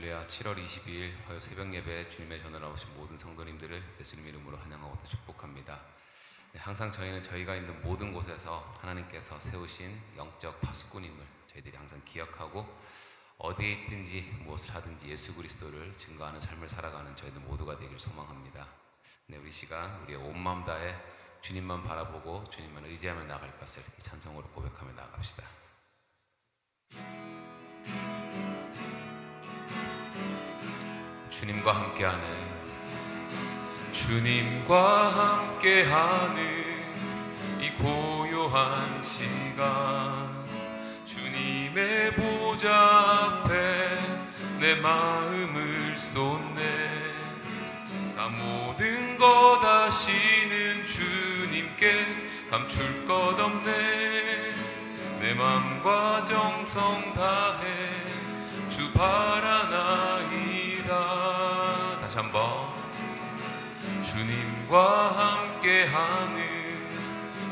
할렐루야. 7월 22일 화요 새벽 예배에 주님의 전을 나오신 모든 성도님들을 예수님 이름으로 환영하고 또 축복합니다. 항상 저희는 저희가 있는 모든 곳에서 하나님께서 세우신 영적 파수꾼임을 저희들이 항상 기억하고 어디에 있든지 무엇을 하든지 예수 그리스도를 증거하는 삶을 살아가는 저희들 모두가 되기를 소망합니다. 우리 시간 우리의 온 마음 다해 주님만 바라보고 주님만 의지하며 나갈 것을 이 찬송으로 고백하며 나아갑시다. 주님과 함께하는 이 고요한 시간, 주님의 보좌 앞에 내 마음을 쏟네. 나 모든 것 아시는 주님께 감출 것 없네. 내 맘과 정성 다해 주 바라나이다. 다시 한번. 주님과 함께하는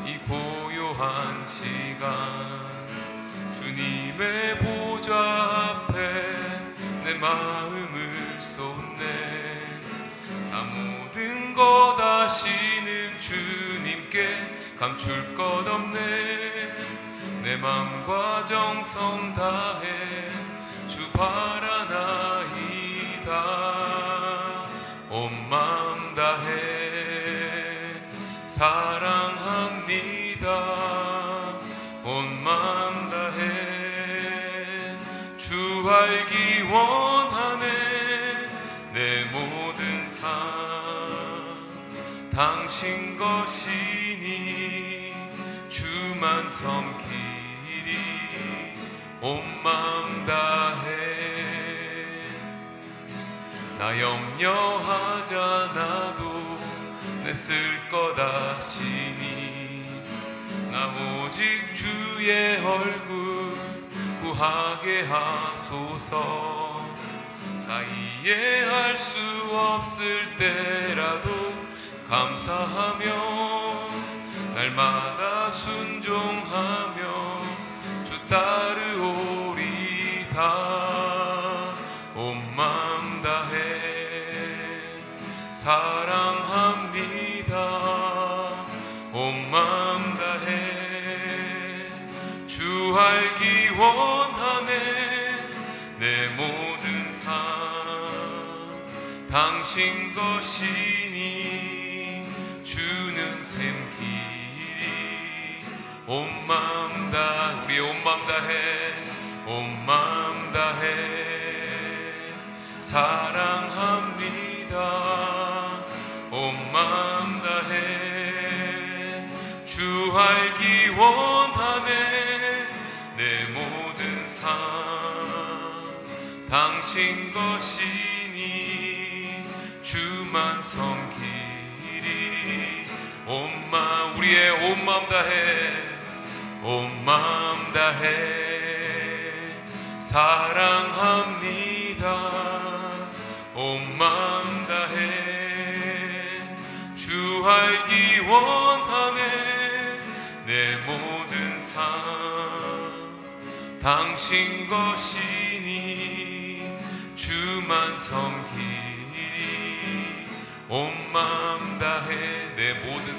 이 고요한 시간, 주님의 보좌 앞에 내 마음을 쏟네. 나 모든 것 아시는 주님께 감출 것 없네. 내 맘과 정성 다해 주 바라나이다. 온 마음 다해 사랑합니다. 온 마음 다해 주 알기 원하네. 내 모든 삶 당신 것이니 주만 섬기리. 온 마음 다해 나 염려하잖아도 내 쓸 것 아시니. 나 오직 주의 얼굴 구하게 하소서. 나 이해할 수 없을 때라도 감사하며 날마다 순종하며 주 따르오리다. 온 마음 다해 사랑합니다. 온 마음 다해 주 알기 원하네. 내 모든 삶 당신 것이니 주는 샘기리. 온 마음 다 우리 온 마음 다해 온 마음 다해 사랑합니다. 온 마음 다해 주 알기 원하네. 내 모든 삶 당신 것이니 주만 섬기리. 온 마음 우리의 온 마음 다해 온 마음 다해 사랑합니다. 온 마음 다해 주 알기 원하네. 내 모든 삶 당신 것이니 주만 섬기리. 온 마음 다해 내 모든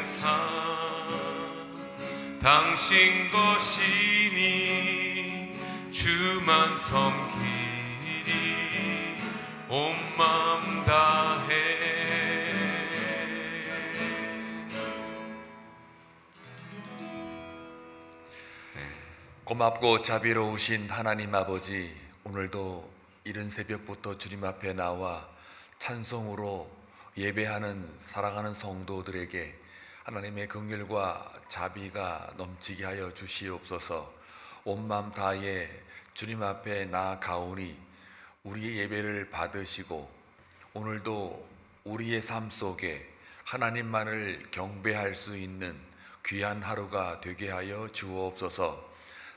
삶 당신 것이니 주만 섬기리. 온 마음 다해. 고맙고 자비로우신 하나님 아버지, 오늘도 이른 새벽부터 주님 앞에 나와 찬송으로 예배하는 사랑하는 성도들에게 하나님의 긍휼과 자비가 넘치게 하여 주시옵소서. 온 마음 다해 주님 앞에 나아가오니 우리의 예배를 받으시고 오늘도 우리의 삶 속에 하나님만을 경배할 수 있는 귀한 하루가 되게 하여 주옵소서.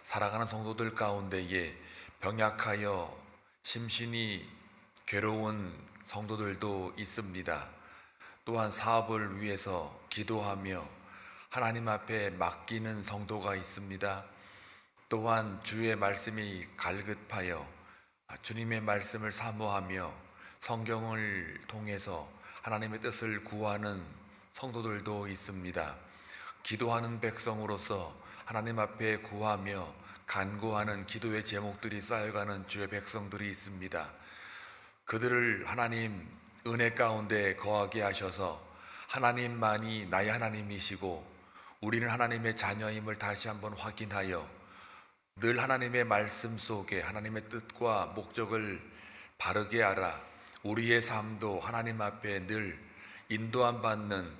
사랑하는 성도들 가운데에 병약하여 심신이 괴로운 성도들도 있습니다. 또한 사업을 위해서 기도하며 하나님 앞에 맡기는 성도가 있습니다. 또한 주의 말씀이 갈급하여 주님의 말씀을 사모하며 성경을 통해서 하나님의 뜻을 구하는 성도들도 있습니다. 기도하는 백성으로서 하나님 앞에 구하며 간구하는 기도의 제목들이 쌓여가는 주의 백성들이 있습니다. 그들을 하나님 은혜 가운데 거하게 하셔서 하나님만이 나의 하나님이시고 우리는 하나님의 자녀임을 다시 한번 확인하여 늘 하나님의 말씀 속에 하나님의 뜻과 목적을 바르게 알아 우리의 삶도 하나님 앞에 늘 인도함 받는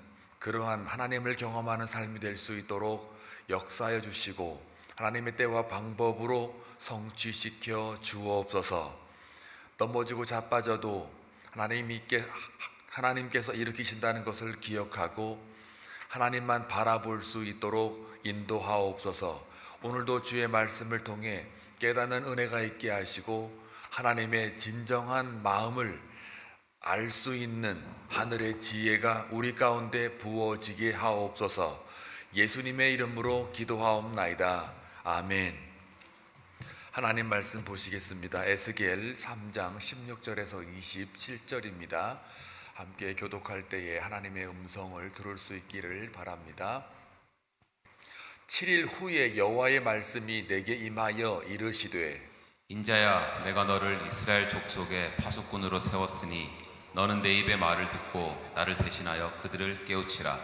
그러한 하나님을 경험하는 삶이 될 수 있도록 역사하여 주시고 하나님의 때와 방법으로 성취시켜 주옵소서. 넘어지고 자빠져도 하나님께서 일으키신다는 것을 기억하고 하나님만 바라볼 수 있도록 인도하옵소서. 오늘도 주의 말씀을 통해 깨닫는 은혜가 있게 하시고 하나님의 진정한 마음을 알 수 있는 하늘의 지혜가 우리 가운데 부어지게 하옵소서. 예수님의 이름으로 기도하옵나이다. 아멘. 하나님 말씀 보시겠습니다. 에스겔 3장 16절에서 27절입니다. 함께 교독할 때에 하나님의 음성을 들을 수 있기를 바랍니다. 7일 후에 여호와의 말씀이 내게 임하여 이르시되 인자야, 내가 너를 이스라엘 족속의 파수꾼으로 세웠으니 너는 내 입의 말을 듣고 나를 대신하여 그들을 깨우치라.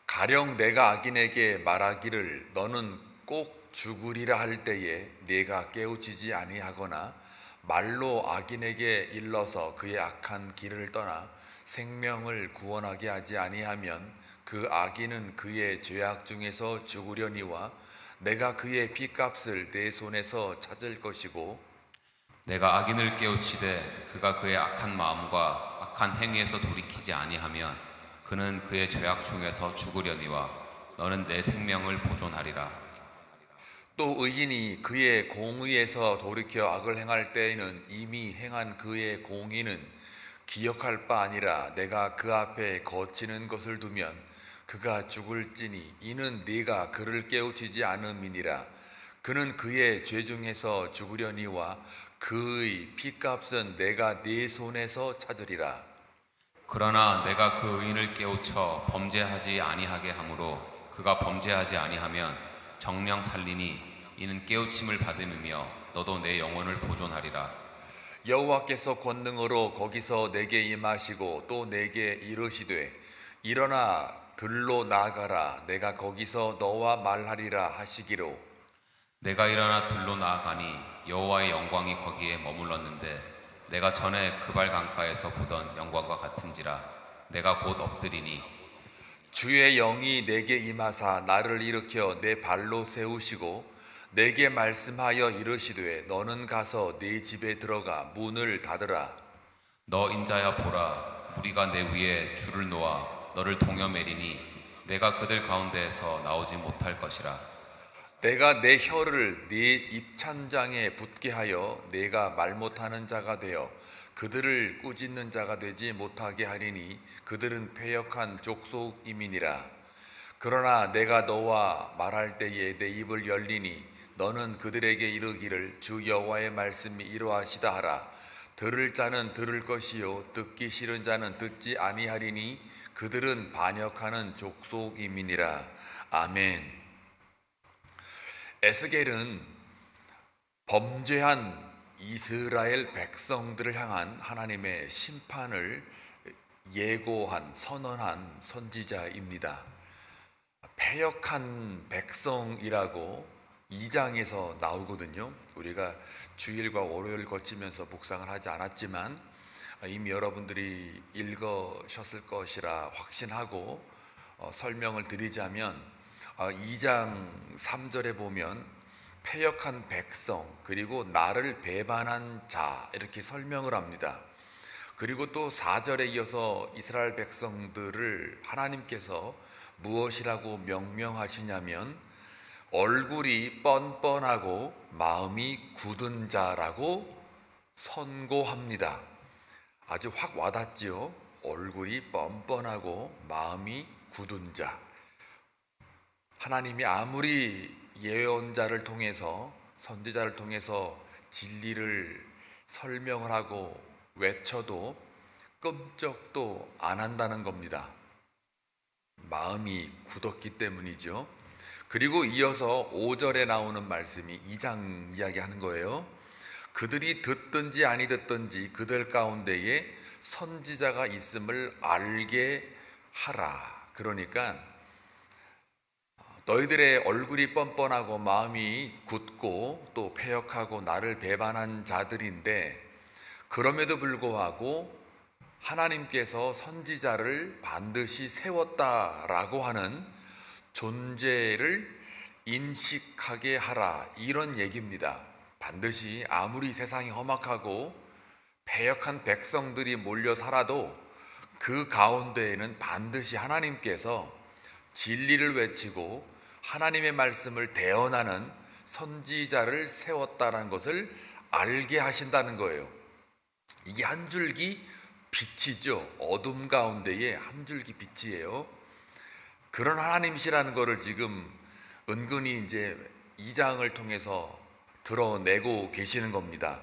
가령 내가 악인에게 말하기를 너는 꼭 죽으리라 할 때에 네가 깨우치지 아니하거나 말로 악인에게 일러서 그의 악한 길을 떠나 생명을 구원하게 하지 아니하면 그 악인은 그의 죄악 중에서 죽으려니와 내가 그의 피값을 내 손에서 찾을 것이고 내가 악인을 깨우치되 그가 그의 악한 마음과 악한 행위에서 돌이키지 아니하면 그는 그의 죄악 중에서 죽으려니와 너는 내 생명을 보존하리라. 또 의인이 그의 공의에서 돌이켜 악을 행할 때에는 이미 행한 그의 공의는 기억할 바 아니라 내가 그 앞에 거치는 것을 두면 그가 죽을지니 이는 네가 그를 깨우치지 않음이니라. 그는 그의 죄 중에서 죽으려니와 그의 피값은 내가 네 손에서 찾으리라. 그러나 내가 그 의인을 깨우쳐 범죄하지 아니하게 하므로 그가 범죄하지 아니하면 정령 살리니 이는 깨우침을 받음이며 너도 내 영혼을 보존하리라. 여호와께서 권능으로 거기서 내게 임하시고 또 내게 이르시되 일어나 들로 나아가라. 내가 거기서 너와 말하리라 하시기로 내가 일어나 들로 나아가니 여호와의 영광이 거기에 머물렀는데 내가 전에 그발 강가에서 보던 영광과 같은지라. 내가 곧 엎드리니 주의 영이 내게 임하사 나를 일으켜 내 발로 세우시고 내게 말씀하여 이르시되 너는 가서 네 집에 들어가 문을 닫으라. 너 인자야 보라, 무리가 내 위에 줄을 놓아 너를 동여매리니 내가 그들 가운데에서 나오지 못할 것이라. 내가 내 혀를 네 입천장에 붙게 하여 내가 말 못하는 자가 되어 그들을 꾸짖는 자가 되지 못하게 하리니 그들은 패역한 족속임이니라. 그러나 내가 너와 말할 때에 내 입을 열리니 너는 그들에게 이르기를 주 여호와의 말씀이 이러하시다 하라. 들을 자는 들을 것이요 듣기 싫은 자는 듣지 아니하리니 그들은 반역하는 족속임이니라. 아멘. 에스겔은 범죄한 이스라엘 백성들을 향한 하나님의 심판을 예고한 선언한 선지자입니다. 패역한 백성이라고 2장에서 나오거든요. 우리가 주일과 월요일 거치면서 묵상을 하지 않았지만 이미 여러분들이 읽으셨을 것이라 확신하고 설명을 드리자면 2장 3절에 보면 패역한 백성 그리고 나를 배반한 자 이렇게 설명을 합니다. 그리고 또 4절에 이어서 이스라엘 백성들을 하나님께서 무엇이라고 명명하시냐면 얼굴이 뻔뻔하고 마음이 굳은 자라고 선고합니다. 아주 확 와닿지요. 얼굴이 뻔뻔하고 마음이 굳은 자. 하나님이 아무리 예언자를 통해서, 선지자를 통해서 진리를 설명을 하고 외쳐도 끔찍도 안 한다는 겁니다. 마음이 굳었기 때문이죠. 그리고 이어서 5절에 나오는 말씀이 2장 이야기하는 거예요. 그들이 듣든지 아니 듣든지 그들 가운데에 선지자가 있음을 알게 하라. 그러니까 너희들의 얼굴이 뻔뻔하고 마음이 굳고 또 패역하고 나를 배반한 자들인데, 그럼에도 불구하고 하나님께서 선지자를 반드시 세웠다라고 하는 존재를 인식하게 하라, 이런 얘기입니다. 반드시 아무리 세상이 험악하고 패역한 백성들이 몰려 살아도 그 가운데에는 반드시 하나님께서 진리를 외치고 하나님의 말씀을 대언하는 선지자를 세웠다는 것을 알게 하신다는 거예요. 이게 한 줄기 빛이죠. 어둠 가운데에 한 줄기 빛이에요. 그런 하나님이시라는 것을 지금 은근히 이제 2장을 통해서 드러내고 계시는 겁니다.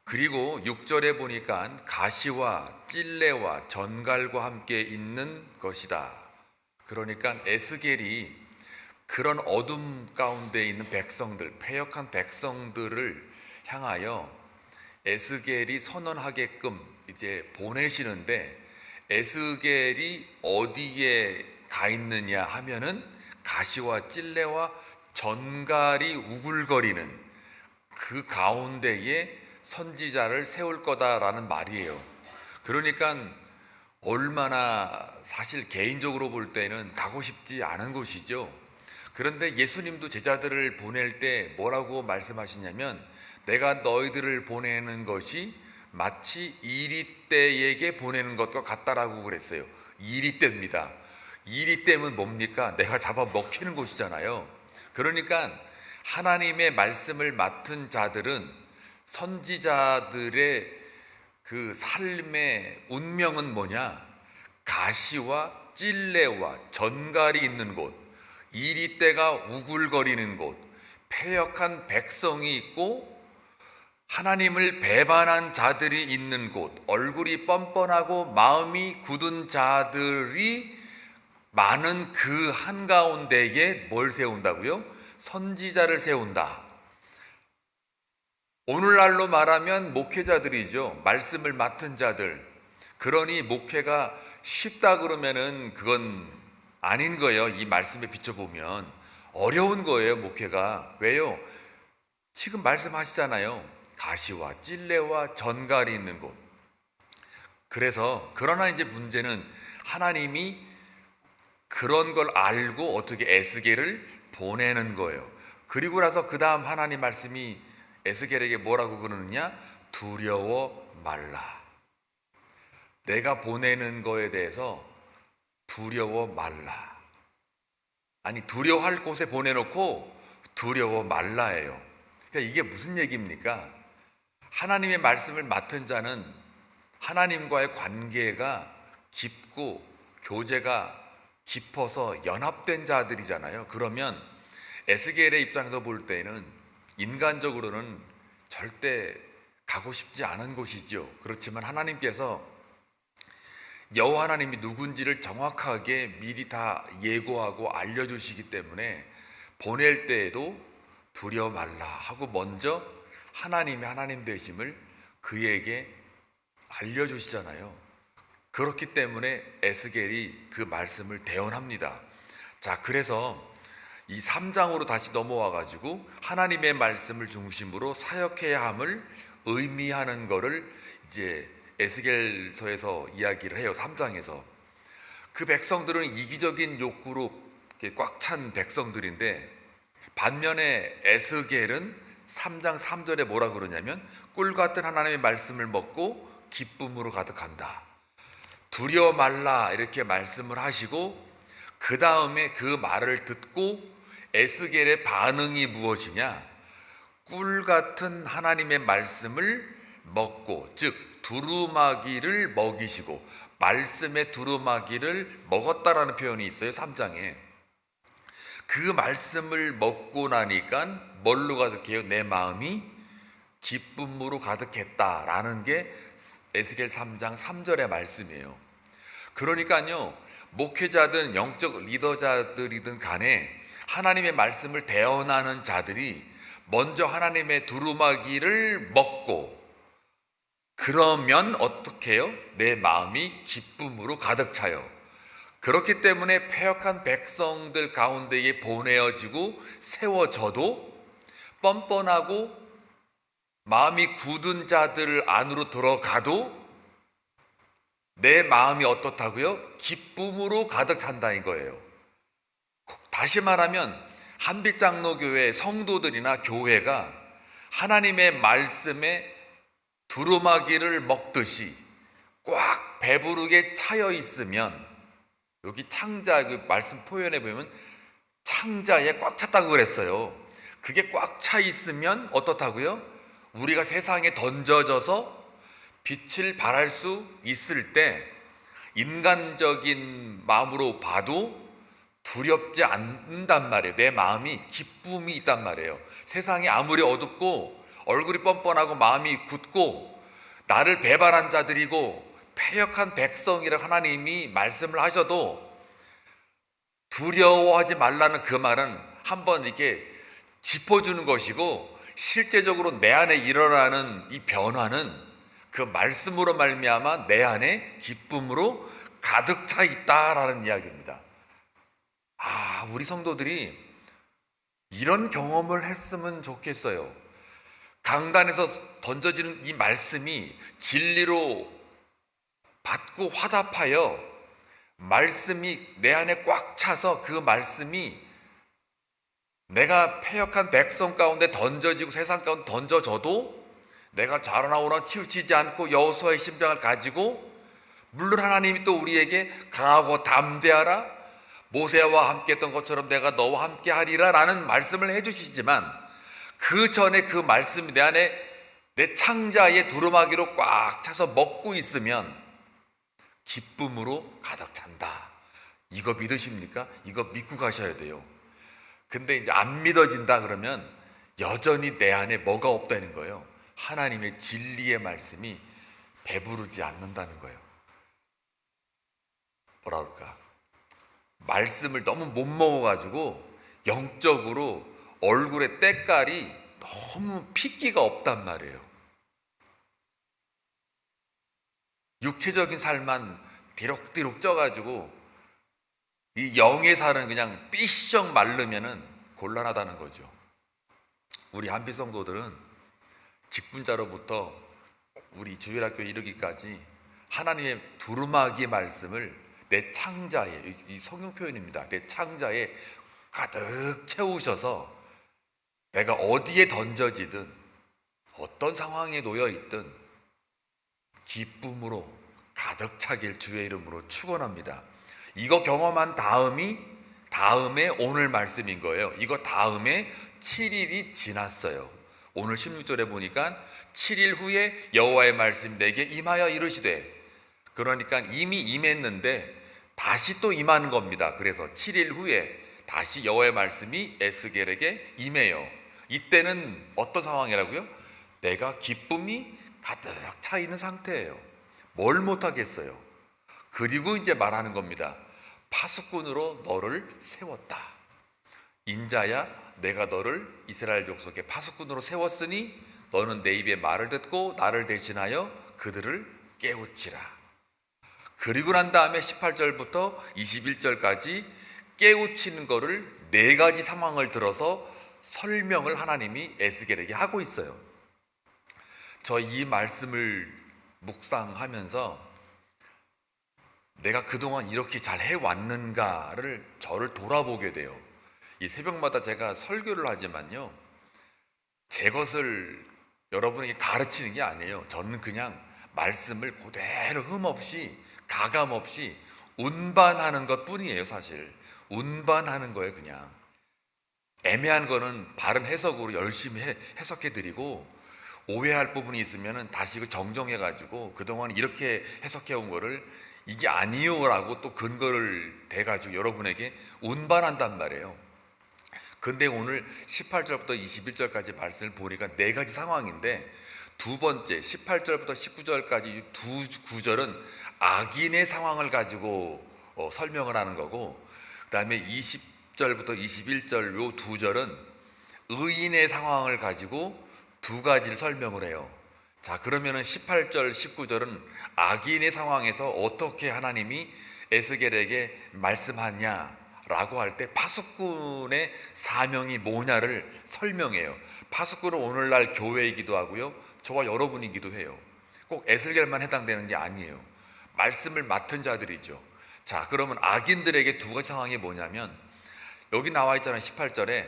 그리고 6절에 보니까 가시와 찔레와 전갈과 함께 있는 것이다. 그러니까 에스겔이 그런 어둠 가운데 있는 백성들, 패역한 백성들을 향하여 에스겔이 선언하게끔 이제 보내시는데, 에스겔이 어디에 가 있느냐 하면은 가시와 찔레와 전갈이 우글거리는 그 가운데에 선지자를 세울 거다라는 말이에요. 그러니까 얼마나 사실 개인적으로 볼 때는 가고 싶지 않은 곳이죠. 그런데 예수님도 제자들을 보낼 때 뭐라고 말씀하시냐면, 내가 너희들을 보내는 것이 마치 이리떼에게 보내는 것과 같다라고 그랬어요. 이리떼입니다. 이리떼면 뭡니까? 내가 잡아 먹히는 곳이잖아요. 그러니까 하나님의 말씀을 맡은 자들은 선지자들의 그 삶의 운명은 뭐냐? 가시와 찔레와 전갈이 있는 곳, 이리떼가 우글거리는 곳, 패역한 백성이 있고 하나님을 배반한 자들이 있는 곳, 얼굴이 뻔뻔하고 마음이 굳은 자들이 많은 그 한가운데에 뭘 세운다고요? 선지자를 세운다. 오늘날로 말하면 목회자들이죠. 말씀을 맡은 자들. 그러니 목회가 쉽다 그러면은 그건 아닌 거예요. 이 말씀에 비춰보면 어려운 거예요, 목회가. 왜요? 지금 말씀하시잖아요. 가시와 찔레와 전갈이 있는 곳. 그래서 그러나 이제 문제는 하나님이 그런 걸 알고 어떻게 에스겔을 보내는 거예요. 그리고 나서 그 다음 하나님 말씀이 에스겔에게 뭐라고 그러느냐? 두려워 말라. 내가 보내는 거에 대해서 두려워 말라. 아니, 두려워할 곳에 보내놓고 두려워 말라예요. 그러니까 이게 무슨 얘기입니까? 하나님의 말씀을 맡은 자는 하나님과의 관계가 깊고 교제가 깊어서 연합된 자들이잖아요. 그러면 에스겔의 입장에서 볼 때는 인간적으로는 절대 가고 싶지 않은 곳이죠. 그렇지만 하나님께서 여호와 하나님이 누군지를 정확하게 미리 다 예고하고 알려주시기 때문에 보낼 때에도 두려워 말라 하고 먼저 하나님의 하나님 되심을 그에게 알려주시잖아요. 그렇기 때문에 에스겔이 그 말씀을 대언합니다. 자, 그래서 이 3장으로 다시 넘어와 가지고 하나님의 말씀을 중심으로 사역해야 함을 의미하는 거를 이제 에스겔서에서 이야기를 해요. 3장에서 그 백성들은 이기적인 욕구로 꽉 찬 백성들인데, 반면에 에스겔은 3장 3절에 뭐라 그러냐면 꿀 같은 하나님의 말씀을 먹고 기쁨으로 가득한다. 두려워 말라 이렇게 말씀을 하시고, 그 다음에 그 말을 듣고 에스겔의 반응이 무엇이냐? 꿀 같은 하나님의 말씀을 먹고, 즉 두루마기를 먹이시고, 말씀의 두루마기를 먹었다라는 표현이 있어요. 3장에. 그 말씀을 먹고 나니까 뭘로 가득해요? 내 마음이 기쁨으로 가득했다라는 게 에스겔 3장 3절의 말씀이에요. 그러니까요, 목회자든 영적 리더자들이든 간에 하나님의 말씀을 대언하는 자들이 먼저 하나님의 두루마기를 먹고, 그러면 어떻게 해요? 내 마음이 기쁨으로 가득 차요. 그렇기 때문에 패역한 백성들 가운데에 보내어지고 세워져도 뻔뻔하고 마음이 굳은 자들 안으로 들어가도 내 마음이 어떻다고요? 기쁨으로 가득 찬다는 거예요. 다시 말하면 한빛장로교회 성도들이나 교회가 하나님의 말씀에 두루마기를 먹듯이 꽉 배부르게 차여 있으면, 여기 창자 그 말씀 표현해 보면 창자에 꽉 찼다고 그랬어요. 그게 꽉 차 있으면 어떻다고요? 우리가 세상에 던져져서 빛을 발할 수 있을 때 인간적인 마음으로 봐도 두렵지 않는단 말이에요. 내 마음이 기쁨이 있단 말이에요. 세상이 아무리 어둡고 얼굴이 뻔뻔하고 마음이 굳고 나를 배반한 자들이고 패역한 백성이라 하나님이 말씀을 하셔도 두려워하지 말라는 그 말은 한번 이렇게 짚어주는 것이고, 실제적으로 내 안에 일어나는 이 변화는 그 말씀으로 말미암아 내 안에 기쁨으로 가득 차 있다라는 이야기입니다. 우리 성도들이 이런 경험을 했으면 좋겠어요. 강단에서 던져지는 이 말씀이 진리로 받고 화답하여 말씀이 내 안에 꽉 차서 그 말씀이 내가 패역한 백성 가운데 던져지고 세상 가운데 던져져도 내가 자라나오나 치우치지 않고 여호수아의 심장을 가지고, 물론 하나님이 또 우리에게 강하고 담대하라, 모세와 함께 했던 것처럼 내가 너와 함께 하리라 라는 말씀을 해주시지만, 그 전에 그 말씀이 내 안에 내 창자의 두루마기로 꽉 차서 먹고 있으면 기쁨으로 가득 찬다. 이거 믿으십니까? 이거 믿고 가셔야 돼요. 근데 이제 안 믿어진다 그러면 여전히 내 안에 뭐가 없다는 거예요. 하나님의 진리의 말씀이 배부르지 않는다는 거예요. 뭐라 그럴까? 말씀을 너무 못 먹어가지고 영적으로 얼굴의 때깔이 너무 핏기가 없단 말이에요. 육체적인 살만 디룩디룩 쪄가지고 이 영의 살은 그냥 삐쩍 마르면은 곤란하다는 거죠. 우리 한빛 성도들은 직분자로부터 우리 주일학교에 이르기까지 하나님의 두루마기 말씀을 내 창자에, 이 성경 표현입니다. 내 창자에 가득 채우셔서 내가 어디에 던져지든 어떤 상황에 놓여 있든 기쁨으로 가득 차길 주의 이름으로 축원합니다. 이거 경험한 다음에 오늘 말씀인 거예요. 이거 다음에 7일이 지났어요. 오늘 16절에 보니까 7일 후에 여호와의 말씀이 내게 임하여 이르시되, 그러니까 이미 임했는데 다시 또 임하는 겁니다. 그래서 7일 후에 다시 여호와의 말씀이 에스겔에게 임해요. 이때는 어떤 상황이라고요? 내가 기쁨이 가득 차 있는 상태예요. 뭘 못하겠어요. 그리고 이제 말하는 겁니다. 파수꾼으로 너를 세웠다. 인자야, 내가 너를 이스라엘 족속의 파수꾼으로 세웠으니 너는 내 입의 말을 듣고 나를 대신하여 그들을 깨우치라. 그리고 난 다음에 18절부터 21절까지 깨우치는 거를 4가지 상황을 들어서 설명을 하나님이 에스겔에게 하고 있어요. 저 이 말씀을 묵상하면서 내가 그동안 이렇게 잘 해왔는가를 저를 돌아보게 돼요. 이 새벽마다 제가 설교를 하지만요, 제 것을 여러분에게 가르치는 게 아니에요. 저는 그냥 말씀을 그대로 흠없이 가감없이 운반하는 것 뿐이에요. 사실 운반하는 거예요. 그냥 애매한 거는 바른 해석으로 열심히 해석해 드리고, 오해할 부분이 있으면 다시 정정해 가지고 그동안 이렇게 해석해 온 거를 이게 아니요라고 또 근거를 대 가지고 여러분에게 운반한단 말이에요. 근데 오늘 18절부터 21절까지 말씀을 보니까 네 가지 상황인데, 두 번째 18절부터 19절까지 두 구절은 악인의 상황을 가지고 설명을 하는 거고, 그 다음에 20절부터 21절 요 두 절은 의인의 상황을 가지고 두 가지를 설명을 해요. 자, 그러면은 18절 19절은 악인의 상황에서 어떻게 하나님이 에스겔에게 말씀하냐라고 할 때 파수꾼의 사명이 뭐냐를 설명해요. 파수꾼은 오늘날 교회이기도 하고요, 저와 여러분이기도 해요. 꼭 에스겔만 해당되는 게 아니에요. 말씀을 맡은 자들이죠. 자, 그러면 악인들에게 두 가지 상황이 뭐냐면, 여기 나와 있잖아요. 18절에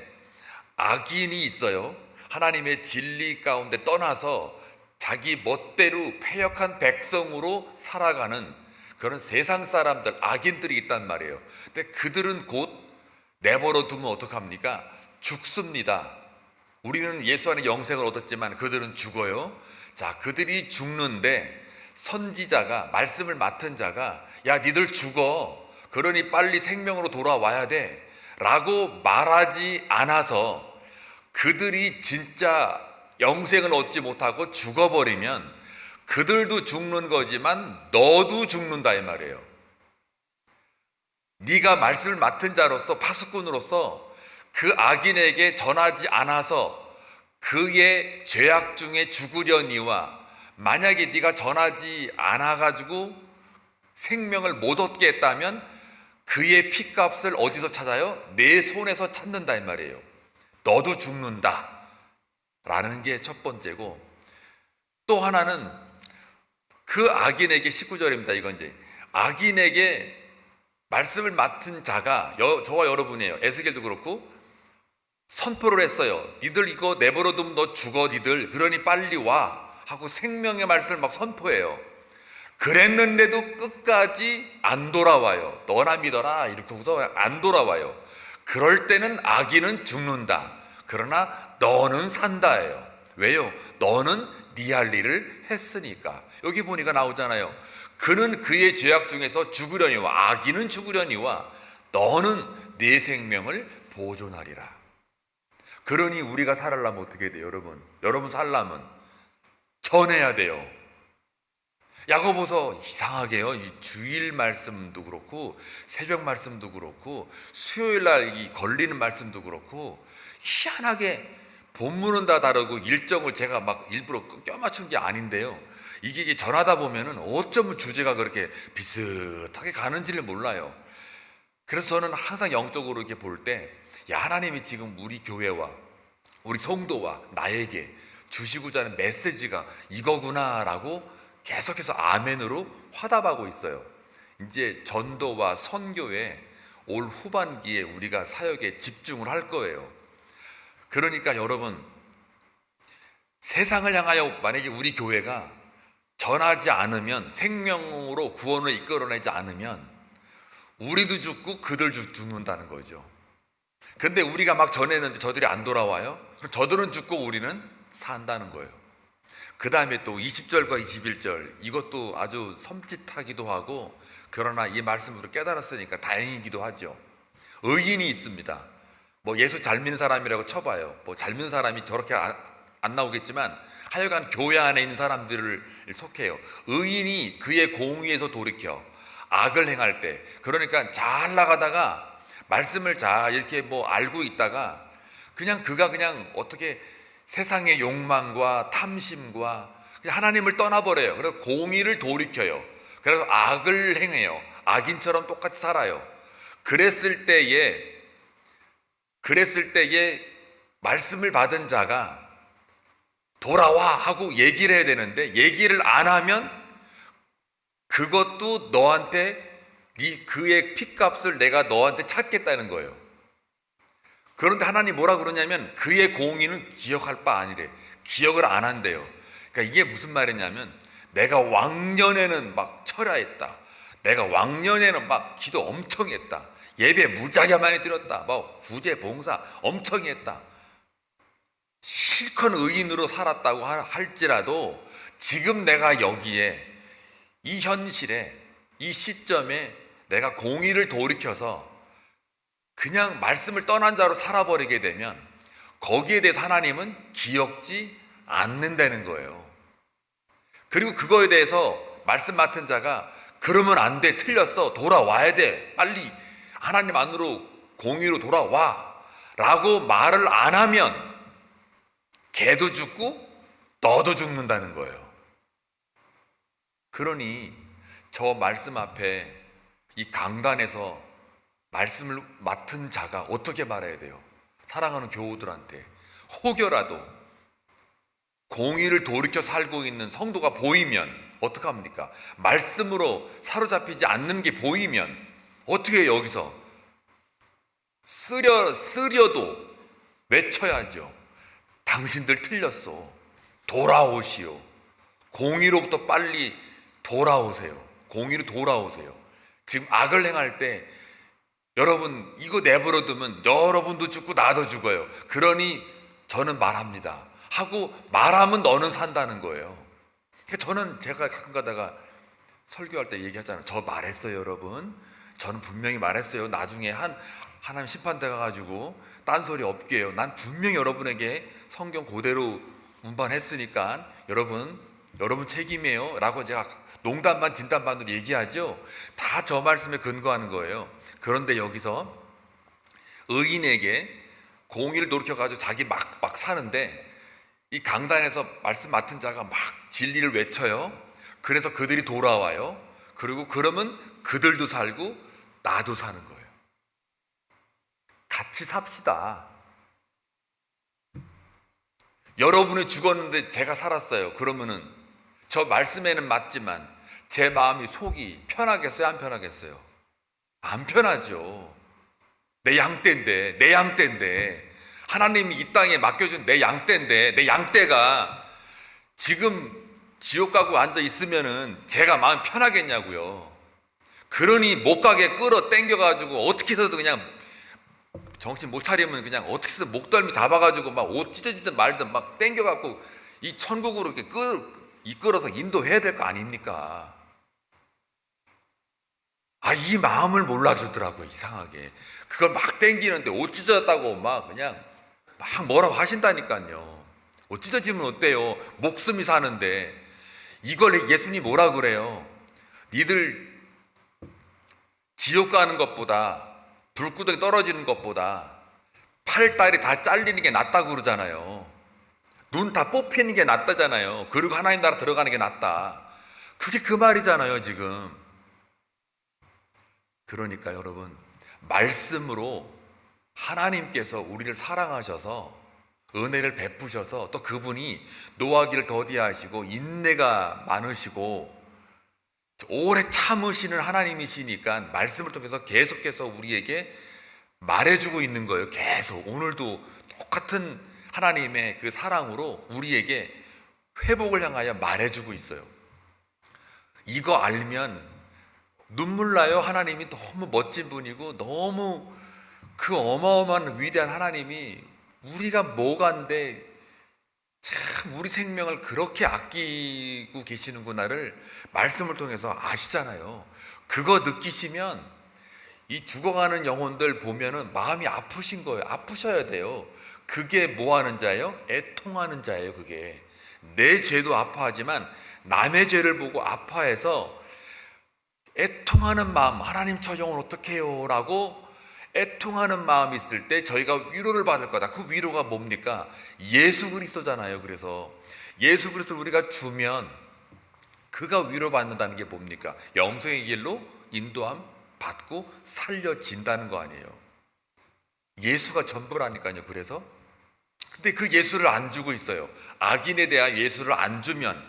악인이 있어요. 하나님의 진리 가운데 떠나서 자기 멋대로 패역한 백성으로 살아가는 그런 세상 사람들, 악인들이 있단 말이에요. 근데 그들은 곧 내버려 두면 어떡합니까? 죽습니다. 우리는 예수 안에 영생을 얻었지만 그들은 죽어요. 자, 그들이 죽는데 선지자가, 말씀을 맡은 자가, 야, 니들 죽어, 그러니 빨리 생명으로 돌아와야 돼 라고 말하지 않아서 그들이 진짜 영생을 얻지 못하고 죽어버리면 그들도 죽는 거지만 너도 죽는다 이 말이에요. 네가 말씀을 맡은 자로서, 파수꾼으로서 그 악인에게 전하지 않아서 그의 죄악 중에 죽으려니와, 만약에 네가 전하지 않아가지고 생명을 못 얻게 했다면 그의 피값을 어디서 찾아요? 내 손에서 찾는다 이 말이에요. 너도 죽는다 라는 게 첫 번째고, 또 하나는 그 악인에게, 19절입니다. 이건 이제 악인에게 말씀을 맡은 자가 저와 여러분이에요. 에스겔도 그렇고 선포를 했어요. 니들 이거 내버려 두면 너 죽어, 니들. 그러니 빨리 와 하고 생명의 말씀을 막 선포해요. 그랬는데도 끝까지 안 돌아와요. 너나 믿어라 이렇게 해서 안 돌아와요. 그럴 때는 악인은 죽는다, 그러나 너는 산다예요. 왜요? 너는 네 할 일을 했으니까. 여기 보니까 나오잖아요. 그는 그의 죄악 중에서 죽으려니와, 악인은 죽으려니와 너는 네 생명을 보존하리라. 그러니 우리가 살려면 어떻게 돼요? 여러분 살려면 전해야 돼요. 야고보서 이상하게요, 이 주일 말씀도 그렇고 새벽 말씀도 그렇고 수요일 날 이 걸리는 말씀도 그렇고 희한하게 본문은 다 다르고 일정을 제가 막 일부러 껴맞춘 게 아닌데요, 이게 전하다 보면은 어쩌면 주제가 그렇게 비슷하게 가는지를 몰라요. 그래서 저는 항상 영적으로 이렇게 볼 때, 야, 하나님이 지금 우리 교회와 우리 성도와 나에게 주시고자 하는 메시지가 이거구나라고 계속해서 아멘으로 화답하고 있어요. 이제 전도와 선교에 올 후반기에 우리가 사역에 집중을 할 거예요. 그러니까 여러분, 세상을 향하여 만약에 우리 교회가 전하지 않으면, 생명으로 구원을 이끌어내지 않으면 우리도 죽고 그들 죽는다는 거죠. 근데 우리가 막 전했는데 저들이 안 돌아와요? 그럼 저들은 죽고 우리는 산다는 거예요. 그 다음에 또 20절과 21절, 이것도 아주 섬찟하기도 하고, 그러나 이 말씀으로 깨달았으니까 다행이기도 하죠. 의인이 있습니다. 뭐 예수 잘 믿는 사람이라고 쳐봐요. 뭐 잘 믿는 사람이 저렇게 안 나오겠지만 하여간 교회 안에 있는 사람들을 속해요. 의인이 그의 공의에서 돌이켜 악을 행할 때, 그러니까 잘 나가다가 말씀을 잘 이렇게 뭐 알고 있다가 그냥 그가 그냥 어떻게 세상의 욕망과 탐심과 그냥 하나님을 떠나버려요. 그래서 공의를 돌이켜요. 그래서 악을 행해요. 악인처럼 똑같이 살아요. 그랬을 때에 말씀을 받은 자가 돌아와 하고 얘기를 해야 되는데, 얘기를 안 하면 그것도 너한테 그의 피값을 내가 너한테 찾겠다는 거예요. 그런데 하나님 뭐라 그러냐면 그의 공의는 기억할 바 아니래. 기억을 안 한대요. 그러니까 이게 무슨 말이냐면, 내가 왕년에는 막 철야했다, 내가 왕년에는 막 기도 엄청 했다, 예배 무지하게 많이 드렸다, 뭐 구제 봉사 엄청 했다, 실컷 의인으로 살았다고 할지라도 지금 내가 여기에 이 현실에 이 시점에 내가 공의를 돌이켜서 그냥 말씀을 떠난 자로 살아버리게 되면 거기에 대해서 하나님은 기억지 않는다는 거예요. 그리고 그거에 대해서 말씀 맡은 자가 그러면 안 돼, 틀렸어, 돌아와야 돼, 빨리 하나님 안으로 공의로 돌아와 라고 말을 안 하면 걔도 죽고 너도 죽는다는 거예요. 그러니 저 말씀 앞에 이 강단에서 말씀을 맡은 자가 어떻게 말해야 돼요? 사랑하는 교우들한테 혹여라도 공의를 돌이켜 살고 있는 성도가 보이면 어떡합니까? 말씀으로 사로잡히지 않는 게 보이면 어떻게 여기서 쓰려도 외쳐야죠. 당신들 틀렸어. 돌아오시오. 공의로부터 빨리 돌아오세요. 공의로 돌아오세요. 지금 악을 행할 때 여러분 이거 내버려 두면 여러분도 죽고 나도 죽어요. 그러니 저는 말합니다 하고 말하면 너는 산다는 거예요. 그러니까 저는 제가 가끔 가다가 설교할 때 얘기하잖아요. 저 말했어요 여러분. 저는 분명히 말했어요. 나중에 하나님 심판대 가가지고 딴소리 없게 해요. 난 분명히 여러분에게 성경 그대로 운반했으니까 여러분 책임이에요 라고 제가 농담반 진담반으로 얘기하죠. 다 저 말씀에 근거하는 거예요. 그런데 여기서 의인에게 공의를 돌이켜가지고 자기 막 사는데 이 강단에서 말씀 맡은 자가 막 진리를 외쳐요. 그래서 그들이 돌아와요. 그리고 그러면 그들도 살고 나도 사는 거예요. 같이 삽시다. 여러분이 죽었는데 제가 살았어요. 그러면은 저 말씀에는 맞지만 제 마음이 속이 편하겠어요? 안 편하겠어요? 안 편하죠. 내 양떼인데 하나님이 이 땅에 맡겨준 내 양떼인데 내 양떼가 지금 지옥 가고 앉아 있으면은 제가 마음 편하겠냐고요. 그러니 못 가게 끌어 당겨가지고 어떻게 해서도 그냥 정신 못 차리면 그냥 어떻게 해서 목덜미 잡아가지고 막 옷 찢어지든 말든 막 당겨갖고 이 천국으로 이렇게 이끌어서 인도해야 될 거 아닙니까? 이 마음을 몰라주더라고요. 이상하게 그걸 막 당기는데 옷 찢어졌다고 막 그냥 막 뭐라고 하신다니까요. 옷 찢어지면 어때요? 목숨이 사는데. 이걸 예수님이 뭐라 그래요? 니들 지옥 가는 것보다 불구덩이 떨어지는 것보다 팔다리 다 잘리는 게 낫다고 그러잖아요. 눈 다 뽑히는 게 낫다잖아요. 그리고 하나님 나라 들어가는 게 낫다. 그게 그 말이잖아요 지금. 그러니까 여러분 말씀으로 하나님께서 우리를 사랑하셔서 은혜를 베푸셔서 또 그분이 노하기를 더디하시고 인내가 많으시고 오래 참으시는 하나님이시니까 말씀을 통해서 계속해서 우리에게 말해주고 있는 거예요. 계속 오늘도 똑같은 하나님의 그 사랑으로 우리에게 회복을 향하여 말해주고 있어요. 이거 알면 눈물 나요. 하나님이 너무 멋진 분이고 너무 그 어마어마한 위대한 하나님이 우리가 뭐간데 참 우리 생명을 그렇게 아끼고 계시는구나를 말씀을 통해서 아시잖아요. 그거 느끼시면 이 죽어가는 영혼들 보면은 마음이 아프신 거예요. 아프셔야 돼요. 그게 뭐 하는 자예요? 애통하는 자예요. 그게 내 죄도 아파하지만 남의 죄를 보고 아파해서 애통하는 마음. 하나님 저 영혼 어떻게 해요? 라고 애통하는 마음이 있을 때 저희가 위로를 받을 거다. 그 위로가 뭡니까? 예수 그리스도잖아요. 그래서 예수 그리스도 우리가 주면 그가 위로받는다는 게 뭡니까? 영생의 길로 인도함 받고 살려진다는 거 아니에요. 예수가 전부라니까요. 그래서 근데 그 예수를 안 주고 있어요. 악인에 대한 예수를 안 주면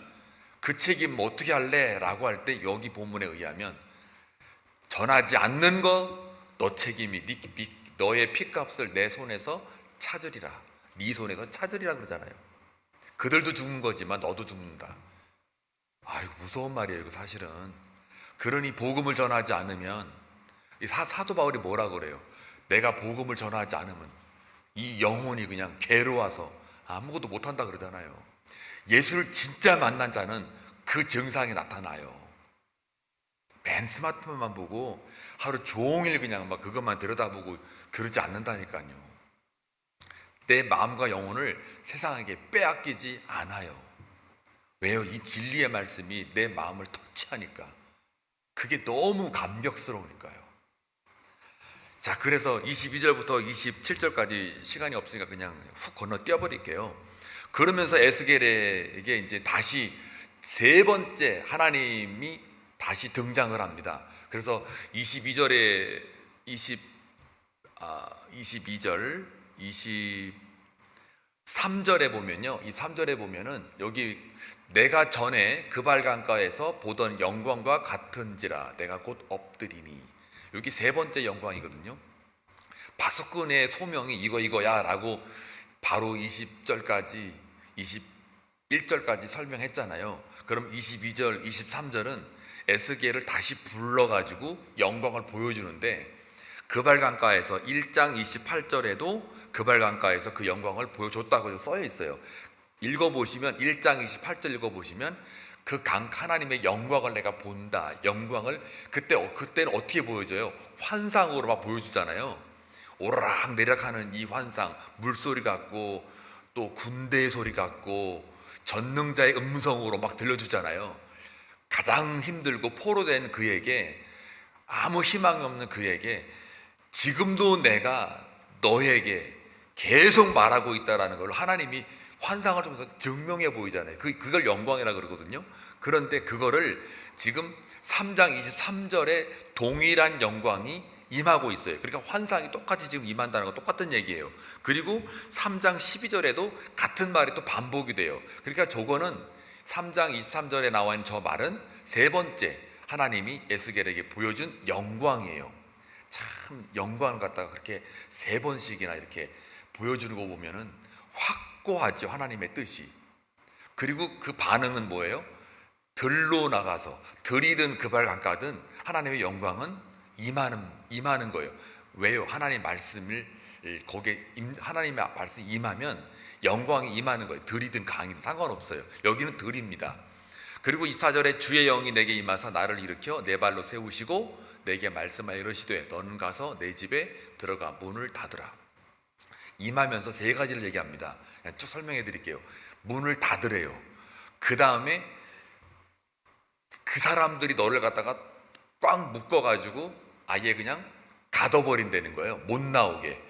그 책임 어떻게 할래? 라고 할 때 여기 본문에 의하면 전하지 않는 거 너 책임이 너의 피값을 내 손에서 찾으리라. 네 손에서 찾으리라 그러잖아요. 그들도 죽는 거지만 너도 죽는다. 무서운 말이에요 이거 사실은. 그러니 복음을 전하지 않으면 사도 바울이 뭐라 그래요? 내가 복음을 전하지 않으면 이 영혼이 그냥 괴로워서 아무것도 못한다 그러잖아요. 예수를 진짜 만난 자는 그 증상이 나타나요. 맨 스마트폰만 보고 하루 종일 그냥 막 그것만 들여다보고 그러지 않는다니까요. 내 마음과 영혼을 세상에게 빼앗기지 않아요. 왜요? 이 진리의 말씀이 내 마음을 터치하니까. 그게 너무 감격스러우니까요. 자, 그래서 22절부터 27절까지 시간이 없으니까 그냥 훅 건너뛰어 버릴게요. 그러면서 에스겔에게 이제 다시 세 번째 하나님이 다시 등장을 합니다. 그래서 22절에 22절 23절에 보면요, 이 3절에 보면은 여기 내가 전에 그발 강가에서 보던 영광과 같은지라 내가 곧 엎드리니, 여기 세 번째 영광이거든요. 파수꾼의 소명이 이거야 라고 바로 20절까지 21절까지 설명했잖아요. 그럼 22절 23절은 에스겔을 다시 불러가지고 영광을 보여주는데, 그발 강가에서 1장 28절에도 그발 강가에서 그 영광을 보여줬다고 써여 있어요. 읽어보시면 1장 28절 읽어보시면 그 하나님의 영광을 내가 본다. 영광을 그때는 어떻게 보여줘요? 환상으로 막 보여주잖아요. 오르락 내리락하는 이 환상, 물소리 같고 또 군대의 소리 같고 전능자의 음성으로 막 들려주잖아요. 가장 힘들고 포로된 그에게, 아무 희망이 없는 그에게 지금도 내가 너에게 계속 말하고 있다라는 걸 하나님이 환상을 통해서 증명해 보이잖아요. 그걸 영광이라 그러거든요. 그런데 그거를 지금 3장 23절에 동일한 영광이 임하고 있어요. 그러니까 환상이 똑같이 지금 임한다는 거 똑같은 얘기예요. 그리고 3장 12절에도 같은 말이 또 반복이 돼요. 그러니까 저거는 3장 23절에 나와 있는 저 말은 세 번째 하나님이 에스겔에게 보여준 영광이에요. 참 영광을 갖다가 그렇게 세 번씩이나 이렇게 보여주는 거 보면은 확고하죠, 하나님의 뜻이. 그리고 그 반응은 뭐예요? 들로 나가서 들이든 그발 강가든 하나님의 영광은 임하는 거예요. 왜요? 하나님의 말씀이 임하면 영광이 임하는 거예요. 들이든 강이든 상관없어요. 여기는 들입니다. 그리고 24절에 주의 영이 내게 임하사 나를 일으켜 내 발로 세우시고 내게 말씀하여 이르시되 너는 가서 내 집에 들어가 문을 닫으라. 임하면서 세 가지를 얘기합니다. 그냥 쭉 설명해 드릴게요. 문을 닫으래요. 그 다음에 그 사람들이 너를 갖다가 꽉 묶어가지고 아예 그냥 가둬버린다는 거예요. 못 나오게.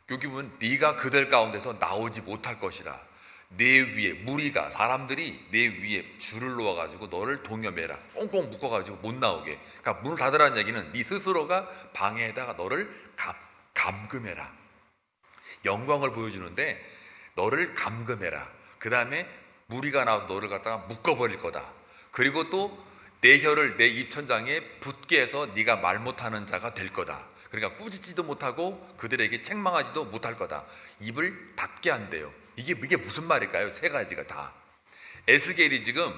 여기 보면 네가 그들 가운데서 나오지 못할 것이라. 내 위에 무리가, 사람들이 내 위에 줄을 놓아가지고 너를 동여매라. 꽁꽁 묶어가지고 못 나오게. 그러니까 문을 닫으라는 얘기는 네 스스로가 방에다가 너를 감금해라. 영광을 보여주는데 너를 감금해라. 그 다음에 무리가 나와서 너를 갖다가 묶어버릴 거다. 그리고 또 내 혀를 내 입천장에 붙게 해서 네가 말 못하는 자가 될 거다. 그러니까 꾸짖지도 못하고 그들에게 책망하지도 못할 거다. 입을 닫게 한대요. 이게 무슨 말일까요? 세 가지가 다. 에스겔이 지금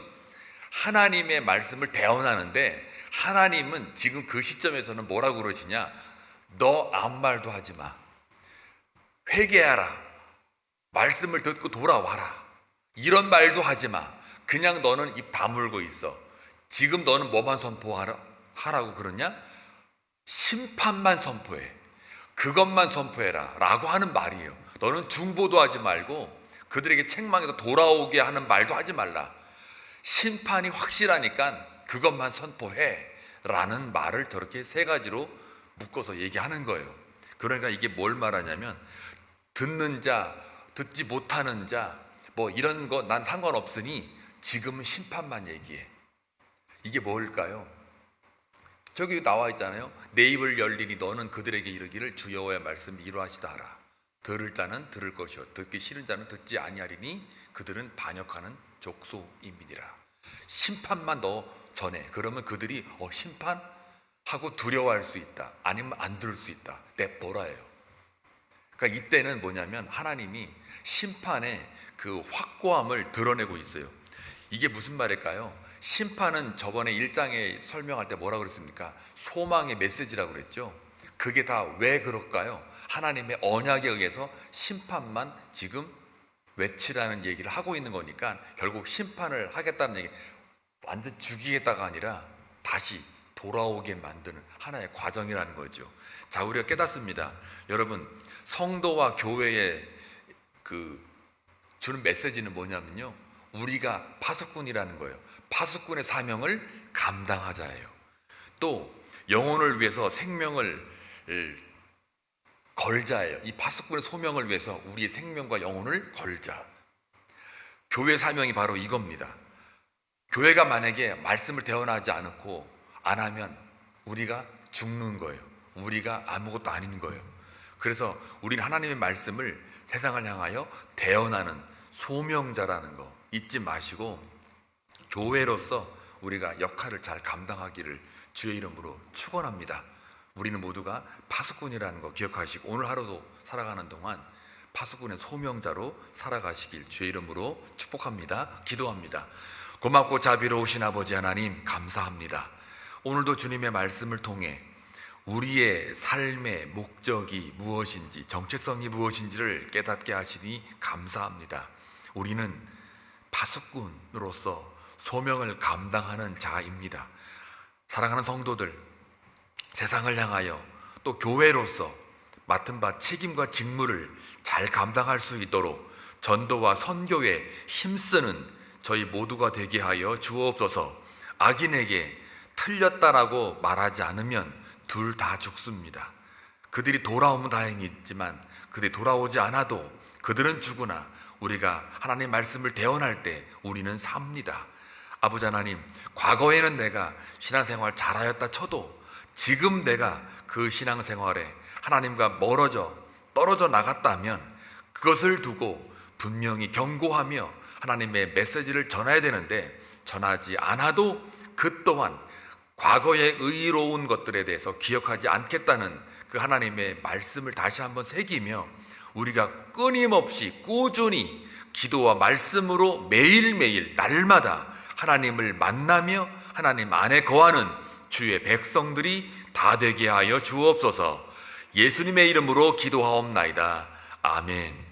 하나님의 말씀을 대언하는데, 하나님은 지금 그 시점에서는 뭐라고 그러시냐? 너 아무 말도 하지 마. 회개하라. 말씀을 듣고 돌아와라. 이런 말도 하지 마. 그냥 너는 입 다물고 있어. 지금 너는 뭐만 하라고 그러냐? 심판만 선포해. 그것만 선포해라 라고 하는 말이에요. 너는 중보도 하지 말고 그들에게 책망해서 돌아오게 하는 말도 하지 말라. 심판이 확실하니까 그것만 선포해 라는 말을 저렇게 세 가지로 묶어서 얘기하는 거예요. 그러니까 이게 뭘 말하냐면, 듣는 자, 듣지 못하는 자, 뭐 이런 거 난 상관없으니 지금은 심판만 얘기해. 이게 뭘까요? 저기 나와 있잖아요. 내 입을 열리니 너는 그들에게 이르기를 주 여호와의 말씀을 이루하시다 하라. 들을 자는 들을 것이요 듣기 싫은 자는 듣지 아니하리니 그들은 반역하는 족속임이니라. 심판만 너 전해. 그러면 그들이 심판하고 두려워할 수 있다. 아니면 안 들을 수 있다. 냅둬라예요. 그러니까 이때는 뭐냐면 하나님이 심판의 그 확고함을 드러내고 있어요. 이게 무슨 말일까요? 심판은 저번에 1장에 설명할 때 뭐라고 그랬습니까? 소망의 메시지라고 그랬죠. 그게 다 왜 그럴까요? 하나님의 언약에 의해서 심판만 지금 외치라는 얘기를 하고 있는 거니까, 결국 심판을 하겠다는 얘기, 완전 죽이겠다가 아니라 다시 돌아오게 만드는 하나의 과정이라는 거죠. 자, 우리가 깨닫습니다. 여러분, 성도와 교회에 주는 메시지는 뭐냐면요, 우리가 파수꾼이라는 거예요. 파수꾼의 사명을 감당하자예요. 또 영혼을 위해서 생명을 걸자예요. 이 파수꾼의 소명을 위해서 우리의 생명과 영혼을 걸자. 교회 사명이 바로 이겁니다. 교회가 만약에 말씀을 대언하지 않고 안 하면 우리가 죽는 거예요. 우리가 아무것도 아닌 거예요. 그래서 우리는 하나님의 말씀을 세상을 향하여 대언하는 소명자라는 거 잊지 마시고, 교회로서 우리가 역할을 잘 감당하기를 주의 이름으로 축원합니다. 우리는 모두가 파수꾼이라는 거 기억하시고, 오늘 하루도 살아가는 동안 파수꾼의 소명자로 살아가시길 주의 이름으로 축복합니다. 기도합니다. 고맙고 자비로우신 아버지 하나님, 감사합니다. 오늘도 주님의 말씀을 통해 우리의 삶의 목적이 무엇인지, 정체성이 무엇인지를 깨닫게 하시니 감사합니다. 우리는 파수꾼으로서 소명을 감당하는 자입니다. 사랑하는 성도들, 세상을 향하여 또 교회로서 맡은 바 책임과 직무를 잘 감당할 수 있도록 전도와 선교에 힘쓰는 저희 모두가 되게 하여 주옵소서. 악인에게 틀렸다라고 말하지 않으면 둘 다 죽습니다. 그들이 돌아오면 다행이지만 그들이 돌아오지 않아도 그들은 죽으나 우리가 하나님의 말씀을 대언할 때 우리는 삽니다. 아버지 하나님, 과거에는 내가 신앙생활 잘하였다 쳐도 지금 내가 그 신앙생활에 하나님과 떨어져 나갔다면 그것을 두고 분명히 경고하며 하나님의 메시지를 전해야 되는데, 전하지 않아도 그 또한 과거의 의로운 것들에 대해서 기억하지 않겠다는 그 하나님의 말씀을 다시 한번 새기며, 우리가 끊임없이 꾸준히 기도와 말씀으로 매일매일 날마다 하나님을 만나며 하나님 안에 거하는 주의 백성들이 다 되게 하여 주옵소서. 예수님의 이름으로 기도하옵나이다. 아멘.